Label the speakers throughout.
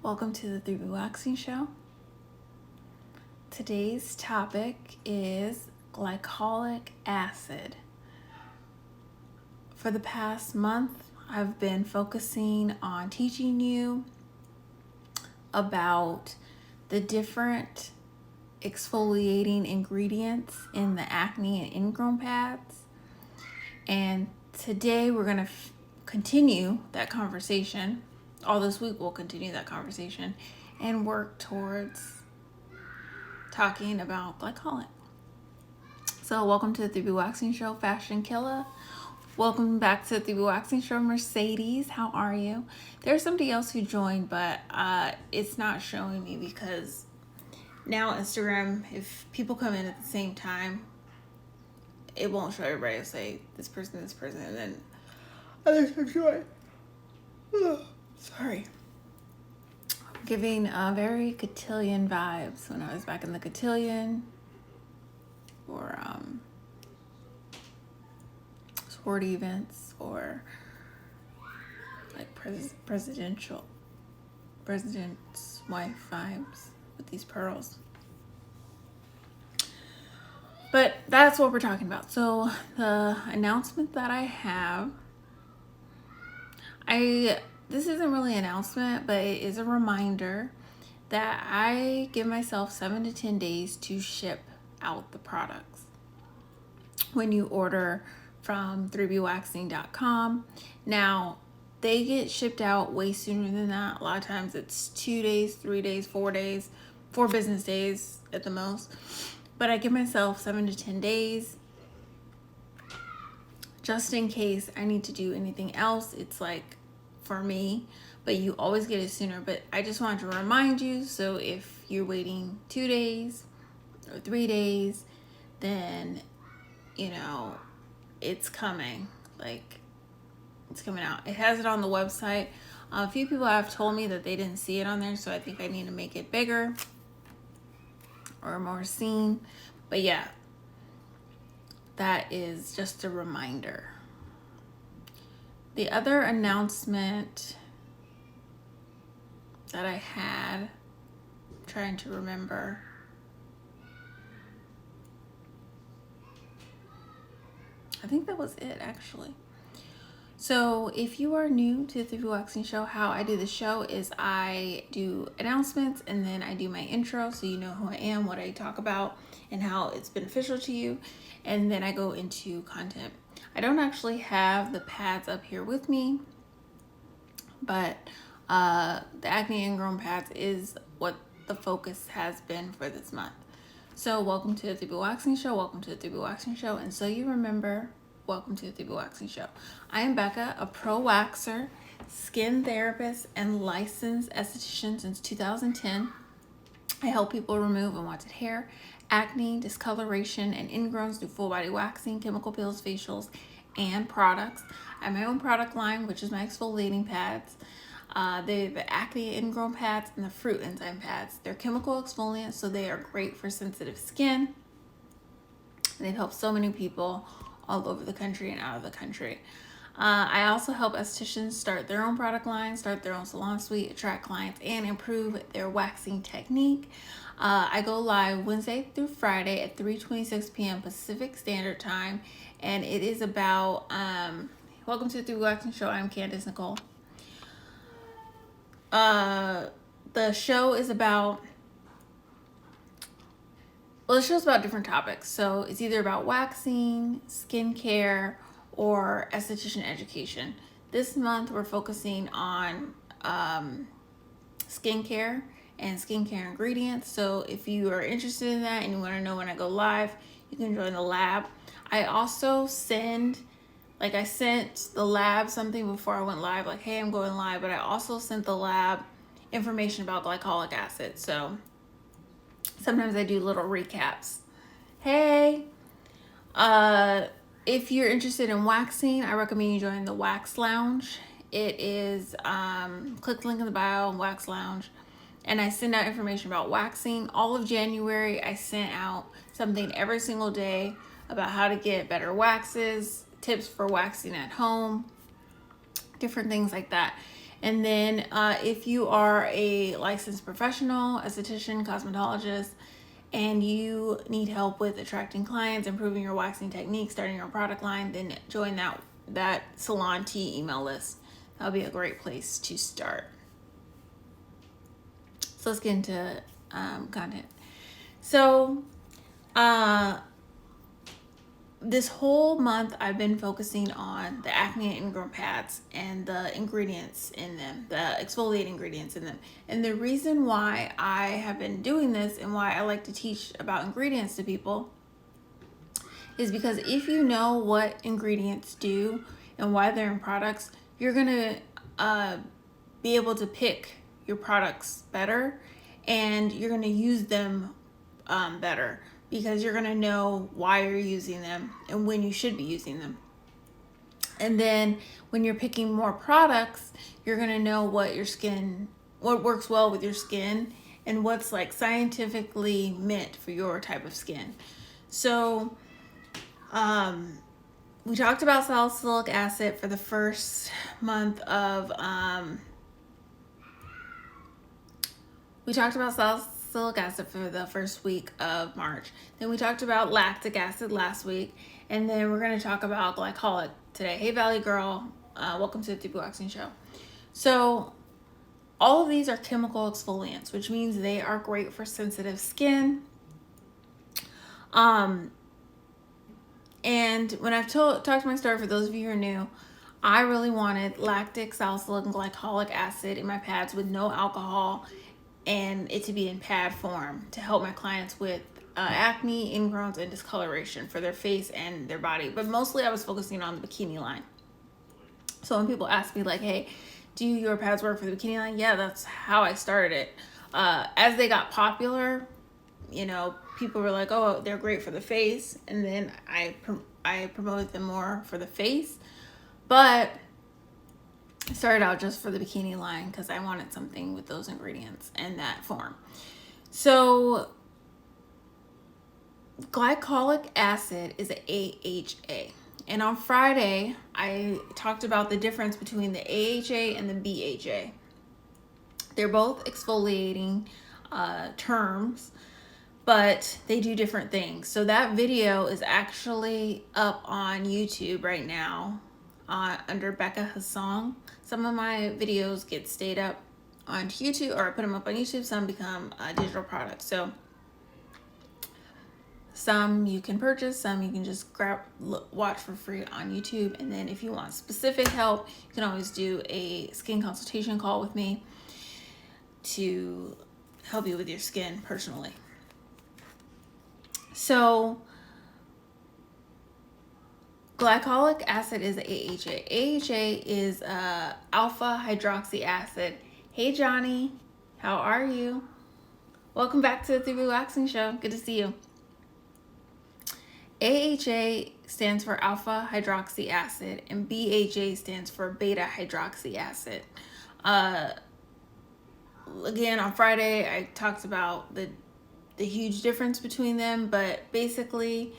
Speaker 1: Welcome to the 3B Waxing Show. Today's topic is glycolic acid. For the past month, I've been focusing on teaching you about the different exfoliating ingredients in the acne and ingrown pads. And today we're going to continue that conversation. All this week we'll continue that conversation and work towards talking about glycolic. So welcome to the 3B Waxing Show, Fashion Killer. Welcome back to the 3B Waxing Show, Mercedes. How are you? There's somebody else who joined, but it's not showing me because now Instagram, if people come in at the same time, it won't show everybody. It'll say this person, and then others have joined. Sorry. Giving very cotillion vibes when I was back in the cotillion or sporty events or like president's wife vibes with these pearls. But that's what we're talking about. So the announcement that I have, this isn't really an announcement, but it is a reminder that I give myself 7 to 10 days to ship out the products. When you order from 3bwaxing.com, now they get shipped out way sooner than that. A lot of times it's 2 days, 3 days, 4 days, 4 business days at the most. But I give myself 7 to 10 days just in case I need to do anything else. It's like for me, but you always get it sooner. But I just wanted to remind you, so if you're waiting 2 days or 3 days, then it's coming. Like, it's coming out. It has it on the website. A few people have told me that they didn't see it on there, so I think I need to make it bigger or more seen. But yeah, that is just a reminder. The other announcement that I had, I'm trying to remember. I think that was it, actually. So if you are new to the 3B Waxing Show, how I do the show is I do announcements and then I do my intro so you know who I am, what I talk about, and how it's beneficial to you. And then I go into content. I don't actually have the pads up here with me, but the acne ingrown pads is what the focus has been for this month. So welcome to the 3B Waxing Show. Welcome to the 3B Waxing Show. And so you remember, welcome to the 3B Waxing Show. I am Becca, a pro waxer, skin therapist, and licensed esthetician since 2010. I help people remove unwanted hair, acne, discoloration, and ingrowns through full body waxing, chemical peels, facials, and products. I have my own product line, which is my exfoliating pads. The acne ingrown pads and the fruit enzyme pads. They're chemical exfoliants, so they are great for sensitive skin. They've helped so many people all over the country and out of the country. I also help estheticians start their own product line, start their own salon suite, attract clients, and improve their waxing technique. I go live Wednesday through Friday at 3:26 p.m. Pacific Standard Time, and it is about, welcome to the 3B Waxing Show. I'm Candace Nicole. The show is about, the show's about different topics. So it's either about waxing, skincare, or esthetician education. This month we're focusing on skincare and skincare ingredients. So if you are interested in that and you want to know when I go live, you can join the lab. I also sent the lab something before I went live, like, hey, I'm going live, but I also sent the lab information about glycolic acid. So sometimes I do little recaps. Hey, if you're interested in waxing, I recommend you join the Wax Lounge. It is, click the link in the bio, Wax Lounge. And I send out information about waxing. All of January, I sent out something every single day about how to get better waxes, tips for waxing at home, different things like that. And then if you are a licensed professional, esthetician, cosmetologist, and you need help with attracting clients, improving your waxing technique, starting your own product line, then join that Salon Tea email list. That'll be a great place to start. So let's get into content. So this whole month I've been focusing on the acne and ingrown pads and the ingredients in them, the exfoliating ingredients in them. And the reason why I have been doing this and why I like to teach about ingredients to people is because if you know what ingredients do and why they're in products, you're gonna be able to pick your products better, and you're gonna use them better, because you're gonna know why you're using them and when you should be using them. And then when you're picking more products, you're gonna know what works well with your skin and what's like scientifically meant for your type of skin. So we talked about salicylic acid for the first month of we talked about salicylic acid for the first week of March. Then we talked about lactic acid last week, and then we're going to talk about glycolic today. Hey Valley Girl, welcome to the Deep Waxing Show. So all of these are chemical exfoliants, which means they are great for sensitive skin. And when I've talked my story, for those of you who are new, I really wanted lactic, salicylic, and glycolic acid in my pads with no alcohol, and it to be in pad form to help my clients with acne, ingrowns, and discoloration for their face and their body. But mostly I was focusing on the bikini line. So when people ask me like, hey, do your pads work for the bikini line? Yeah, that's how I started it. As they got popular, you know, people were like, oh, they're great for the face. And then I promoted them more for the face. But I started out just for the bikini line because I wanted something with those ingredients and that form. So glycolic acid is an AHA. And on Friday, I talked about the difference between the AHA and the BHA. They're both exfoliating terms, but they do different things. So that video is actually up on YouTube right now under Becca Hassan. Some of my videos get stayed up on YouTube, or I put them up on YouTube. Some become digital products. So some you can purchase, some you can just watch for free on YouTube. And then if you want specific help, you can always do a skin consultation call with me to help you with your skin personally. So glycolic acid is AHA. AHA is alpha hydroxy acid. Hey Johnny, how are you? Welcome back to the Deep Waxing Show. Good to see you. AHA stands for alpha hydroxy acid, and BHA stands for beta hydroxy acid. Again, on Friday, I talked about the huge difference between them, but basically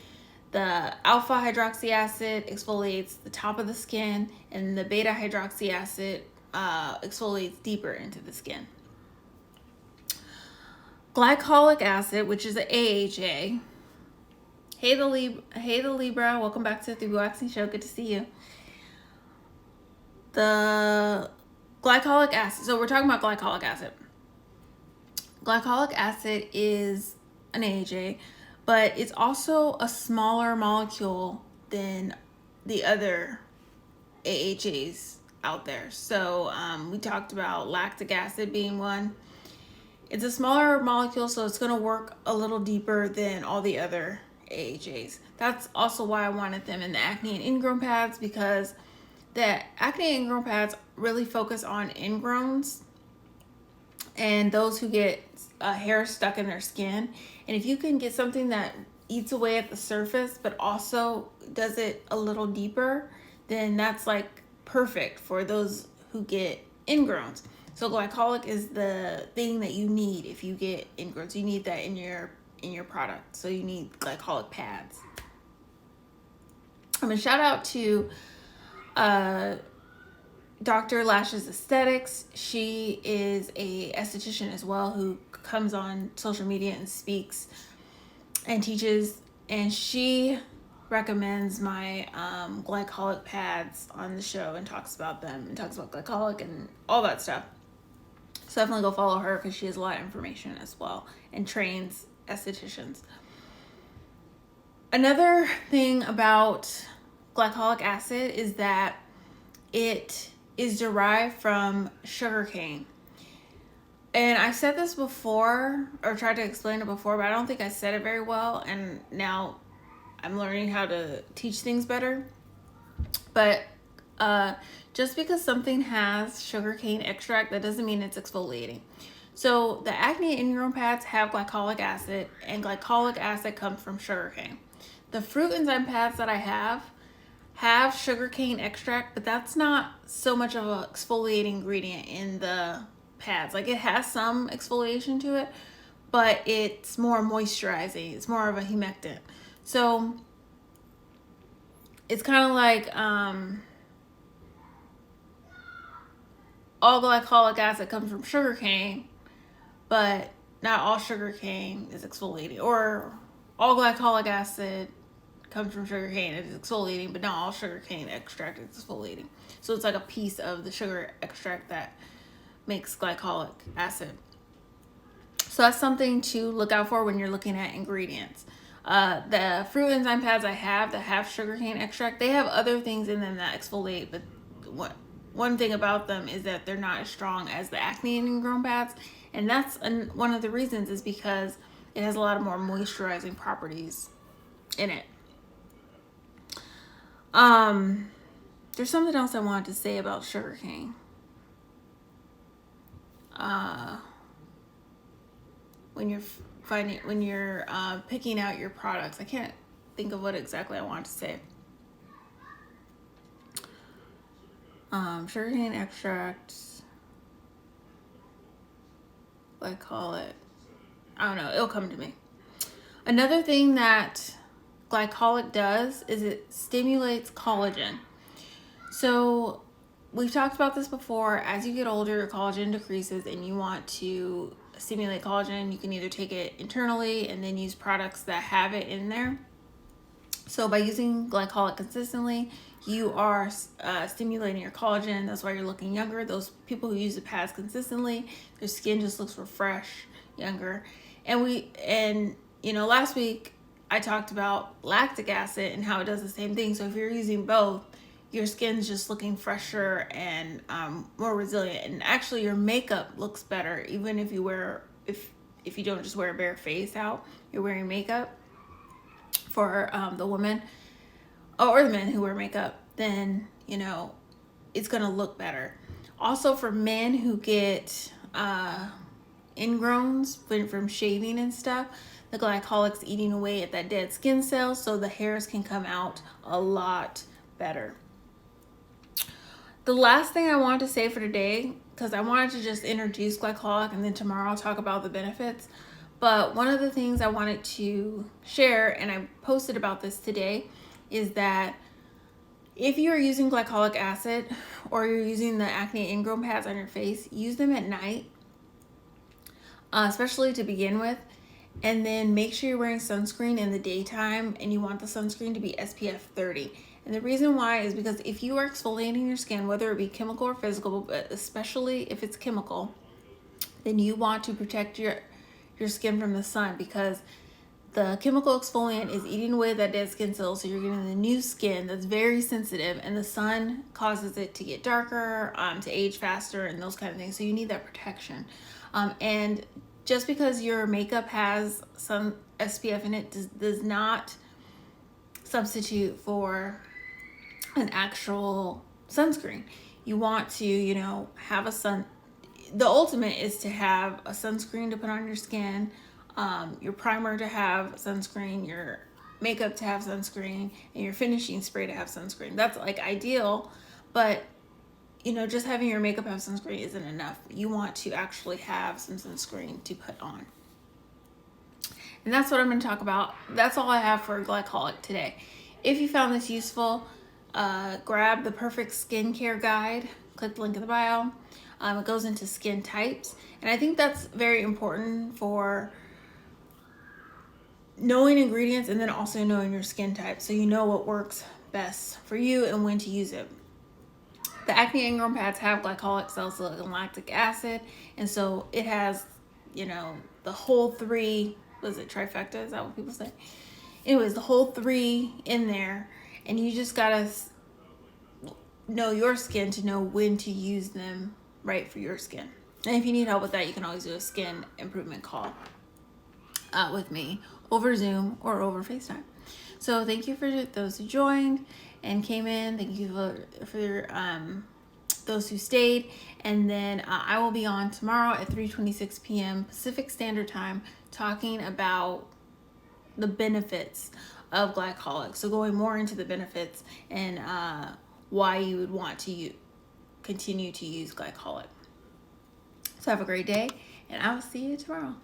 Speaker 1: the alpha hydroxy acid exfoliates the top of the skin, and the beta hydroxy acid exfoliates deeper into the skin. Glycolic acid, which is the AHA. Hey the Libra, welcome back to the Deep Waxing Show. Good to see you. The glycolic acid. So we're talking about glycolic acid. Glycolic acid is an AHA, but it's also a smaller molecule than the other AHAs out there. So we talked about lactic acid being one. It's a smaller molecule, so it's going to work a little deeper than all the other AHAs. That's also why I wanted them in the acne and ingrown pads, because the acne and ingrown pads really focus on ingrowns and those who get hair stuck in their skin. And if you can get something that eats away at the surface but also does it a little deeper, then that's like perfect for those who get ingrowns. So glycolic is the thing that you need if you get ingrowns. You need that in your product. So you need glycolic pads. I'm gonna shout out to Dr. Lashes Aesthetics. She is a esthetician as well who comes on social media and speaks and teaches, and she recommends my glycolic pads on the show and talks about them and talks about glycolic and all that stuff. So definitely go follow her because she has a lot of information as well and trains estheticians. Another thing about glycolic acid is that it is derived from sugarcane. And I said this before, or tried to explain it before, but I don't think I said it very well. And now I'm learning how to teach things better. But just because something has sugarcane extract, that doesn't mean it's exfoliating. So the acne ingrown pads have glycolic acid, and glycolic acid comes from sugarcane. The fruit enzyme pads that I have sugarcane extract, but that's not so much of an exfoliating ingredient in the pads. Like, it has some exfoliation to it, but it's more moisturizing. It's more of a humectant. So it's kind of like all glycolic acid comes from sugarcane, but not all sugarcane is exfoliating. Or all glycolic acid comes from sugarcane, it is exfoliating, but not all sugarcane extract is exfoliating. So it's like a piece of the sugar extract that makes glycolic acid. So that's something to look out for when you're looking at ingredients. The fruit enzyme pads I have that have sugarcane extract, they have other things in them that exfoliate, but one thing about them is that they're not as strong as the acne ingrown pads, and that's one of the reasons is because it has a lot of more moisturizing properties in it. There's something else I wanted to say about sugarcane. When you're picking out your products, I can't think of what exactly I want to say. Sugarcane extracts, glycolic, I don't know, it'll come to me. Another thing that glycolic does is it stimulates collagen. So we've talked about this before. As you get older, your collagen decreases, and you want to stimulate collagen. You can either take it internally and then use products that have it in there. So by using glycolic consistently, you are stimulating your collagen. That's why you're looking younger. Those people who use the pads consistently, their skin just looks refreshed, younger. And last week I talked about lactic acid and how it does the same thing. So if you're using both, your skin's just looking fresher and more resilient. And actually your makeup looks better, even if you if you don't just wear a bare face out, you're wearing makeup for the women or the men who wear makeup, then it's gonna look better. Also for men who get ingrowns from shaving and stuff, the glycolic's eating away at that dead skin cells, so the hairs can come out a lot better. The last thing I wanted to say for today, because I wanted to just introduce glycolic and then tomorrow I'll talk about the benefits, but one of the things I wanted to share, and I posted about this today, is that if you're using glycolic acid or you're using the acne ingrown pads on your face, use them at night, especially to begin with, and then make sure you're wearing sunscreen in the daytime, and you want the sunscreen to be SPF 30. And the reason why is because if you are exfoliating your skin, whether it be chemical or physical, but especially if it's chemical, then you want to protect your skin from the sun, because the chemical exfoliant is eating away that dead skin cells, so you're getting the new skin that's very sensitive, and the sun causes it to get darker, to age faster, and those kind of things. So you need that protection. And just because your makeup has some SPF in it does not substitute for an actual sunscreen. You want to, have the ultimate is to have a sunscreen to put on your skin, your primer to have sunscreen, your makeup to have sunscreen, and your finishing spray to have sunscreen. That's like ideal, but just having your makeup have sunscreen isn't enough. You want to actually have some sunscreen to put on. And that's what I'm going to talk about. That's all I have for glycolic today. If you found this useful, grab the Perfect Skincare Guide click the link in the bio. It goes into skin types, and I think that's very important for knowing ingredients and then also knowing your skin type, so you know what works best for you and when to use it. The acne ingrown pads have glycolic, salicylic, and lactic acid, and so it has, you know, the whole three. Was it trifecta? Is that what people say? Anyways, the whole three in there, and you just gotta know your skin to know when to use them right for your skin. And if you need help with that, you can always do a skin improvement call with me over Zoom or over FaceTime. So thank you for those who joined and came in. Thank you for those who stayed. And then I will be on tomorrow at 3:26 p.m. Pacific Standard Time talking about the benefits of glycolic. So going more into the benefits and why you would want to continue to use glycolic. So have a great day, and I will see you tomorrow.